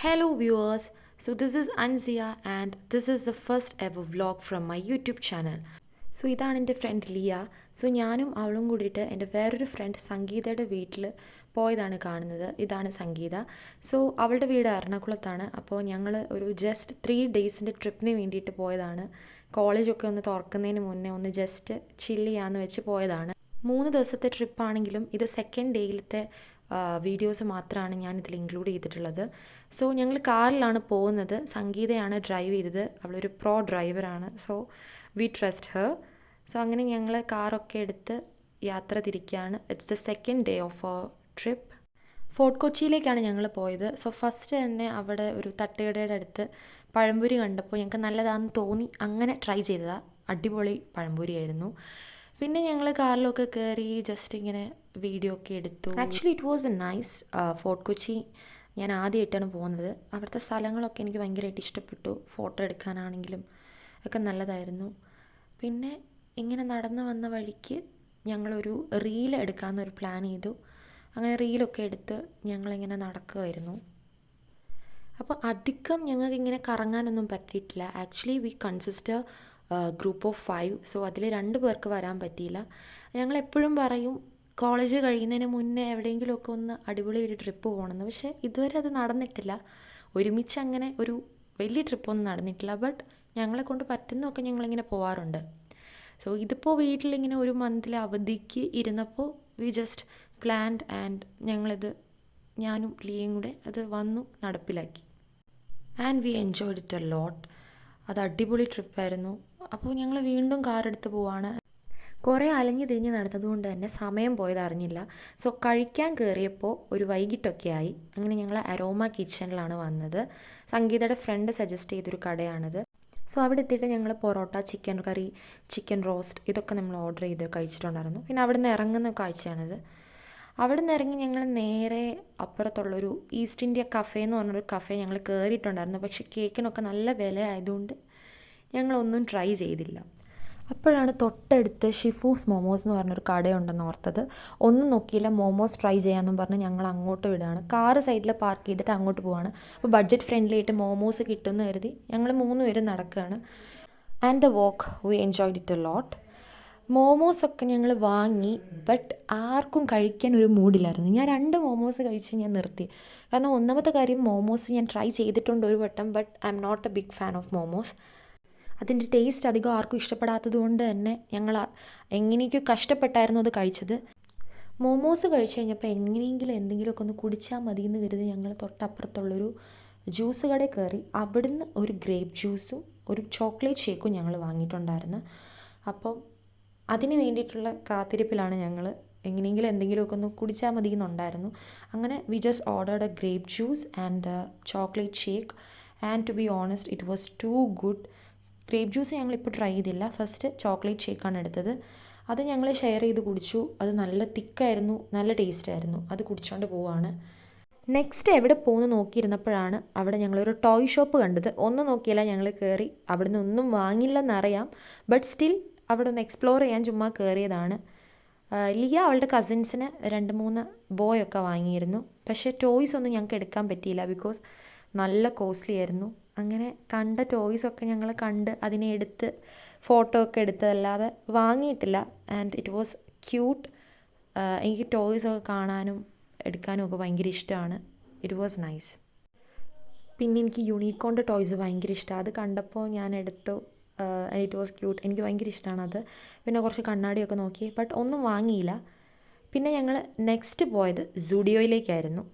Hello viewers, so this is Anzia and this is the first ever vlog from my YouTube channel. So ഇതാണ് എൻ്റെ front Liya. So ഞാനും അവളും കൂടിയിട്ട് എൻ്റെ വേറൊരു ഫ്രണ്ട് സംഗീതയുടെ വീട്ടിൽ പോയതാണ് കാണുന്നത്. ഇതാണ് സംഗീത. സോ അവളുടെ വീട് എറണാകുളത്താണ്. അപ്പോൾ ഞങ്ങൾ ഒരു ജസ്റ്റ് 3 ഡേയ്സിൻ്റെ ട്രിപ്പിന് വേണ്ടിയിട്ട് പോയതാണ്. കോളേജൊക്കെ ഒന്ന് തുറക്കുന്നതിന് മുന്നേ ഒന്ന് ജസ്റ്റ് ചില്ല് ചെയ്യാമെന്ന് വെച്ച് പോയതാണ്. 3 ദിവസത്തെ ട്രിപ്പാണെങ്കിലും ഇത് സെക്കൻഡ് ഡേയിലത്തെ വീഡിയോസ് മാത്രമാണ് ഞാനിതിൽ ഇൻക്ലൂഡ് ചെയ്തിട്ടുള്ളത്. സോ ഞങ്ങൾ കാറിലാണ് പോകുന്നത്. സംഗീതയാണ് ഡ്രൈവ് ചെയ്തത്. അവളൊരു പ്രോ ഡ്രൈവറാണ്. So we trust her. So അങ്ങനെ ഞങ്ങൾ കാറൊക്കെ എടുത്ത് യാത്ര തിരിക്കുകയാണ്. It's the second day of our trip. Fort കൊച്ചിയിലേക്കാണ് ഞങ്ങൾ പോയത്. സോ ഫസ്റ്റ് തന്നെ അവിടെ ഒരു തട്ടുകടയുടെ അടുത്ത് പഴംപൊരി കണ്ടപ്പോൾ ഞങ്ങൾക്ക് നല്ലതാണെന്ന് തോന്നി അങ്ങനെ ട്രൈ ചെയ്തതാണ്. അടിപൊളി പഴംപൊരിയായിരുന്നു. പിന്നെ ഞങ്ങൾ കാറിലൊക്കെ കയറി ജസ്റ്റ് ഇങ്ങനെ വീഡിയോ ഒക്കെ എടുത്തു. Actually it was A nice. Fort Kochi ഞാൻ ആദ്യമായിട്ടാണ് പോകുന്നത്. അവിടുത്തെ സ്ഥലങ്ങളൊക്കെ എനിക്ക് ഭയങ്കരമായിട്ട് ഇഷ്ടപ്പെട്ടു. ഫോട്ടോ എടുക്കാനാണെങ്കിലും ഒക്കെ നല്ലതായിരുന്നു. പിന്നെ ഇങ്ങനെ നടന്നു വന്ന വഴിക്ക് ഞങ്ങളൊരു റീൽ എടുക്കാമെന്നൊരു പ്ലാൻ ചെയ്തു. അങ്ങനെ റീലൊക്കെ എടുത്ത് ഞങ്ങളിങ്ങനെ നടക്കുമായിരുന്നു. അപ്പോൾ അധികം ഞങ്ങൾക്ക് ഇങ്ങനെ കറങ്ങാനൊന്നും പറ്റിയിട്ടില്ല. Actually we consist group of 5. So അതിൽ 2 പേർക്ക് വരാൻ പറ്റിയില്ല. ഞങ്ങളെപ്പോഴും പറയും കോളേജ് കഴിയുന്നതിന് മുന്നേ എവിടെയെങ്കിലുമൊക്കെ ഒന്ന് അടിപൊളി ഒരു ട്രിപ്പ് പോകണമെന്ന്. പക്ഷേ ഇതുവരെ അത് നടന്നിട്ടില്ല. ഒരുമിച്ച് അങ്ങനെ ഒരു വലിയ ട്രിപ്പൊന്നും നടന്നിട്ടില്ല. ബട്ട് ഞങ്ങളെ കൊണ്ട് പറ്റുന്നതൊക്കെ ഞങ്ങളിങ്ങനെ പോകാറുണ്ട്. സോ ഇതിപ്പോൾ വീട്ടിലിങ്ങനെ ഒരു മന്തിലെ അവധിക്ക് ഇരുന്നപ്പോൾ വി ജസ്റ്റ് പ്ലാൻഡ് ആൻഡ് ഞങ്ങളിത് ഞാനും ലിയയും കൂടെ അത് വന്നു നടപ്പിലാക്കി. And we enjoyed it a ലോട്ട്. അത് അടിപൊളി ട്രിപ്പായിരുന്നു. അപ്പോൾ ഞങ്ങൾ വീണ്ടും കാറെടുത്ത് പോവാണ്. കുറേ അലഞ്ഞു തിരിഞ്ഞ് നടന്നതുകൊണ്ട് തന്നെ സമയം പോയത് അറിഞ്ഞില്ല. സോ കഴിക്കാൻ കയറിയപ്പോൾ ഒരു വൈകിട്ടൊക്കെ ആയി. അങ്ങനെ ഞങ്ങൾ അരോമ കിച്ചണിലാണ് വന്നത്. സംഗീതയുടെ ഫ്രണ്ട് സജസ്റ്റ് ചെയ്തൊരു കടയാണിത്. സോ അവിടെ എത്തിയിട്ട് ഞങ്ങൾ പൊറോട്ട, ചിക്കൻ കറി, ചിക്കൻ റോസ്റ്റ് ഇതൊക്കെ നമ്മൾ ഓർഡർ ചെയ്ത് കഴിച്ചിട്ടുണ്ടായിരുന്നു. പിന്നെ അവിടെ നിന്ന് ഇറങ്ങുന്ന കാഴ്ചയാണിത്. അവിടെ നിന്ന് ഇറങ്ങി ഞങ്ങൾ നേരെ അപ്പുറത്തുള്ളൊരു ഈസ്റ്റ് ഇന്ത്യ കഫേ എന്ന് പറഞ്ഞൊരു കഫേ ഞങ്ങൾ കയറിയിട്ടുണ്ടായിരുന്നു. പക്ഷേ കേക്കിനൊക്കെ നല്ല വില ആയതുകൊണ്ട് ഞങ്ങളൊന്നും ട്രൈ ചെയ്തില്ല. അപ്പോഴാണ് തൊട്ടടുത്ത് ഷിഫൂസ് മോമോസ് എന്ന് പറഞ്ഞൊരു കടയുണ്ടെന്ന് ഓർത്തത്. ഒന്നും നോക്കിയില്ല, മോമോസ് ട്രൈ ചെയ്യാമെന്നും പറഞ്ഞ് ഞങ്ങൾ അങ്ങോട്ട് വിടുകയാണ്. കാറ് സൈഡിൽ പാർക്ക് ചെയ്തിട്ട് അങ്ങോട്ട് പോവാണ്. അപ്പോൾ ബഡ്ജറ്റ് ഫ്രണ്ട്ലി ആയിട്ട് മോമോസ് കിട്ടുമെന്ന് കരുതി ഞങ്ങൾ 3 പേരും നടക്കുകയാണ്. And the walk we enjoyed it a lot. മോമോസൊക്കെ ഞങ്ങൾ വാങ്ങി. ബട്ട് ആർക്കും കഴിക്കാൻ ഒരു മൂഡില്ലായിരുന്നു. ഞാൻ 2 മോമോസ് കഴിച്ച് ഞാൻ നിർത്തി. കാരണം ഒന്നാമത്തെ കാര്യം, മോമോസ് ഞാൻ ട്രൈ ചെയ്തിട്ടുണ്ട് ഒരു വട്ടം. But I am not a big fan of momos. അതിൻ്റെ ടേസ്റ്റ് അധികം ആർക്കും ഇഷ്ടപ്പെടാത്തത് കൊണ്ട് തന്നെ ഞങ്ങൾ എങ്ങനെയൊക്കെ കഷ്ടപ്പെട്ടായിരുന്നു അത് കഴിച്ചത്. മോമോസ് കഴിച്ച് കഴിഞ്ഞപ്പോൾ എങ്ങനെയെങ്കിലും എന്തെങ്കിലുമൊക്കെ ഒന്ന് കുടിച്ചാൽ മതി എന്ന് കരുതി ഞങ്ങൾ തൊട്ടപ്പുറത്തുള്ളൊരു ജ്യൂസ് കടയിൽ കയറി. അവിടുന്ന് ഒരു ഗ്രേപ്പ് ജ്യൂസും ഒരു ചോക്ലേറ്റ് ഷേക്കും ഞങ്ങൾ വാങ്ങിയിട്ടുണ്ടായിരുന്നു. അപ്പം അതിന് വേണ്ടിയിട്ടുള്ള കാത്തിരിപ്പിലാണ് ഞങ്ങൾ. എങ്ങനെയെങ്കിലും എന്തെങ്കിലുമൊക്കെ ഒന്ന് കുടിച്ചാൽ മതി എന്നുണ്ടായിരുന്നു. അങ്ങനെ we just ordered a grape juice and chocolate shake. And to be honest it was too good. Grape juice ഞങ്ങളിപ്പോൾ ട്രൈ ചെയ്തില്ല. ഫസ്റ്റ് ചോക്ലേറ്റ് ഷേക്കാണ് എടുത്തത്. അത് ഞങ്ങൾ ഷെയർ ചെയ്ത് കുടിച്ചു. അത് നല്ല തിക്കായിരുന്നു, നല്ല ടേസ്റ്റായിരുന്നു. അത് കുടിച്ചുകൊണ്ട് പോവാണ്. നെക്സ്റ്റ് എവിടെ പോകുന്നു നോക്കിയിരുന്നപ്പോഴാണ് അവിടെ ഞങ്ങളൊരു ടോയ് ഷോപ്പ് കണ്ടത്. ഒന്നും നോക്കിയില്ല, ഞങ്ങൾ കയറി. അവിടെ നിന്ന് ഒന്നും വാങ്ങില്ലെന്നറിയാം. ബട്ട് സ്റ്റിൽ അവിടെ ഒന്ന് എക്സ്പ്ലോർ ചെയ്യാൻ ചുമ്മാ കയറിയതാണ്. ലിയ അവളുടെ കസിൻസിന് 2-3 ബോയൊക്കെ വാങ്ങിയിരുന്നു. പക്ഷേ ടോയ്സ് ഒന്നും ഞങ്ങൾക്ക് എടുക്കാൻ പറ്റിയില്ല. ബിക്കോസ് നല്ല കോസ്റ്റ്ലി ആയിരുന്നു. അങ്ങനെ കണ്ട ടോയ്സൊക്കെ ഞങ്ങൾ കണ്ട് അതിനെ എടുത്ത് ഫോട്ടോ ഒക്കെ എടുത്തതല്ലാതെ വാങ്ങിയിട്ടില്ല. And it was cute. എനിക്ക് ടോയ്സൊക്കെ കാണാനും എടുക്കാനും ഒക്കെ ഭയങ്കര ഇഷ്ടമാണ്. It was nice. പിന്നെ എനിക്ക് യൂണിക്കോണിൻ്റെ ടോയ്സ് ഭയങ്കര ഇഷ്ടമാണ്. അത് കണ്ടപ്പോൾ ഞാൻ എടുത്തു. It was cute. എനിക്ക് ഭയങ്കര ഇഷ്ടമാണത്. പിന്നെ കുറച്ച് കണ്ണാടിയൊക്കെ നോക്കി. ബട്ട് ഒന്നും വാങ്ങിയില്ല. പിന്നെ ഞങ്ങൾ നെക്സ്റ്റ് പോയത് സുഡിയോയിലേക്കായിരുന്നു.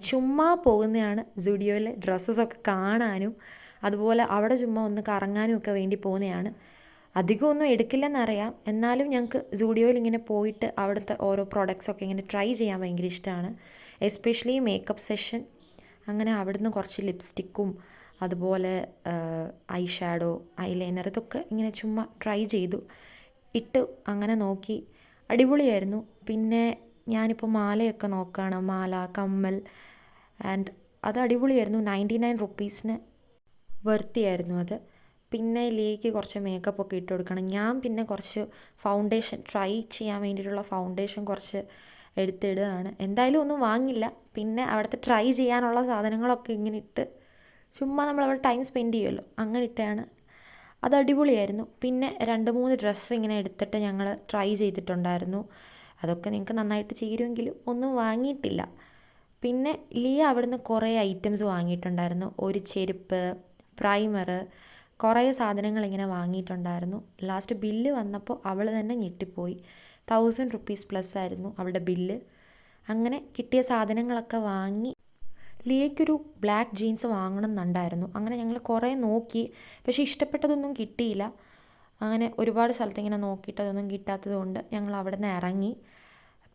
ചുമ്മാ പോകുന്നതാണ്. സുഡിയോയിലെ ഡ്രസ്സസൊക്കെ കാണാനും അതുപോലെ അവിടെ ചുമ്മാ ഒന്ന് കറങ്ങാനും ഒക്കെ വേണ്ടി പോകുന്നതാണ്. അധികമൊന്നും എടുക്കില്ലെന്നറിയാം. എന്നാലും ഞങ്ങൾക്ക് സുഡിയോയിൽ ഇങ്ങനെ പോയിട്ട് അവിടുത്തെ ഓരോ പ്രോഡക്റ്റ്സൊക്കെ ഇങ്ങനെ ട്രൈ ചെയ്യാൻ ഭയങ്കര ഇഷ്ടമാണ്. Especially makeup session. അങ്ങനെ അവിടുന്ന് കുറച്ച് ലിപ്സ്റ്റിക്കും അതുപോലെ ഐ ഷാഡോ, ഐലൈനർ ഇതൊക്കെ ഇങ്ങനെ ചുമ്മാ ട്രൈ ചെയ്തു, ഇട്ടു. അങ്ങനെ നോക്കി. അടിപൊളിയായിരുന്നു. പിന്നെ ഞാനിപ്പോൾ മാലയൊക്കെ നോക്കുകയാണ്. മാല, കമ്മൽ. ആൻഡ് അത് അടിപൊളിയായിരുന്നു. 99 റുപ്പീസിന് വർത്തിയായിരുന്നു അത്. പിന്നെ ലിയയ്ക്ക് കുറച്ച് മേക്കപ്പ് ഒക്കെ ഇട്ട് കൊടുക്കണം. ഞാൻ പിന്നെ കുറച്ച് ഫൗണ്ടേഷൻ ട്രൈ ചെയ്യാൻ വേണ്ടിയിട്ടുള്ള ഫൗണ്ടേഷൻ കുറച്ച് എടുത്തിടുകയാണ്. എന്തായാലും ഒന്നും വാങ്ങില്ല. പിന്നെ അവിടുത്തെ ട്രൈ ചെയ്യാനുള്ള സാധനങ്ങളൊക്കെ ഇങ്ങനെ ഇട്ട് ചുമ്മാ നമ്മളവിടെ ടൈം സ്പെൻഡ് ചെയ്യുമല്ലോ, അങ്ങനെ ഇട്ടാണ്. അത് അടിപൊളിയായിരുന്നു. പിന്നെ 2-3 ഡ്രസ്സ് ഇങ്ങനെ എടുത്തിട്ട് ഞങ്ങൾ ട്രൈ ചെയ്തിട്ടുണ്ടായിരുന്നു. അതൊക്കെ നിങ്ങൾക്ക് നന്നായിട്ട് ചേരുമെങ്കിലും ഒന്നും വാങ്ങിയിട്ടില്ല. പിന്നെ ലിയ അവിടുന്ന് കുറേ ഐറ്റംസ് വാങ്ങിയിട്ടുണ്ടായിരുന്നു. ഒരു ചെരുപ്പ്, പ്രൈമർ, കുറേ സാധനങ്ങൾ ഇങ്ങനെ വാങ്ങിയിട്ടുണ്ടായിരുന്നു. ലാസ്റ്റ് ബില്ല് വന്നപ്പോൾ അവൾ തന്നെ ഞെട്ടിപ്പോയി. 1000 റുപ്പീസ് പ്ലസ് ആയിരുന്നു അവളുടെ ബില്ല്. അങ്ങനെ കിട്ടിയ സാധനങ്ങളൊക്കെ വാങ്ങി. ലിയയ്ക്കൊരു ബ്ലാക്ക് ജീൻസ് വാങ്ങണം എന്നുണ്ടായിരുന്നു. അങ്ങനെ ഞങ്ങൾ കുറേ നോക്കി, പക്ഷേ ഇഷ്ടപ്പെട്ടതൊന്നും കിട്ടിയില്ല. അങ്ങനെ ഒരുപാട് സ്ഥലത്ത് ഇങ്ങനെ നോക്കിയിട്ട് അതൊന്നും കിട്ടാത്തത് കൊണ്ട് ഞങ്ങൾ അവിടെ നിന്ന് ഇറങ്ങി.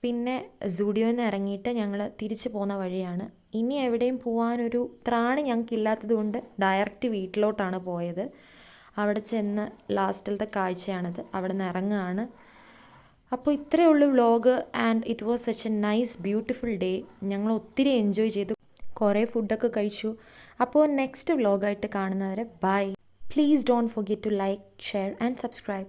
പിന്നെ സുഡിയോയിൽ നിന്ന് ഇറങ്ങിയിട്ട് ഞങ്ങൾ തിരിച്ചു പോകുന്ന വഴിയാണ്. ഇനി എവിടെയും പോകാനൊരു ത്രാണി ഞങ്ങൾക്കില്ലാത്തത് കൊണ്ട് ഡയറക്റ്റ് വീട്ടിലോട്ടാണ് പോയത്. അവിടെ ചെന്ന് ലാസ്റ്റിലത്തെ കാഴ്ചയാണത്. അവിടെ നിന്ന് ഇറങ്ങുകയാണ്. അപ്പോൾ ഇത്രയേ ഉള്ളൂ vlog. And it was such A nice beautiful day. ഞങ്ങൾ ഒത്തിരി എൻജോയ് ചെയ്തു, കുറേ ഫുഡൊക്കെ കഴിച്ചു. അപ്പോൾ നെക്സ്റ്റ് വ്ളോഗായിട്ട് കാണുന്നവരെ bye. Please don't forget to like, share and subscribe.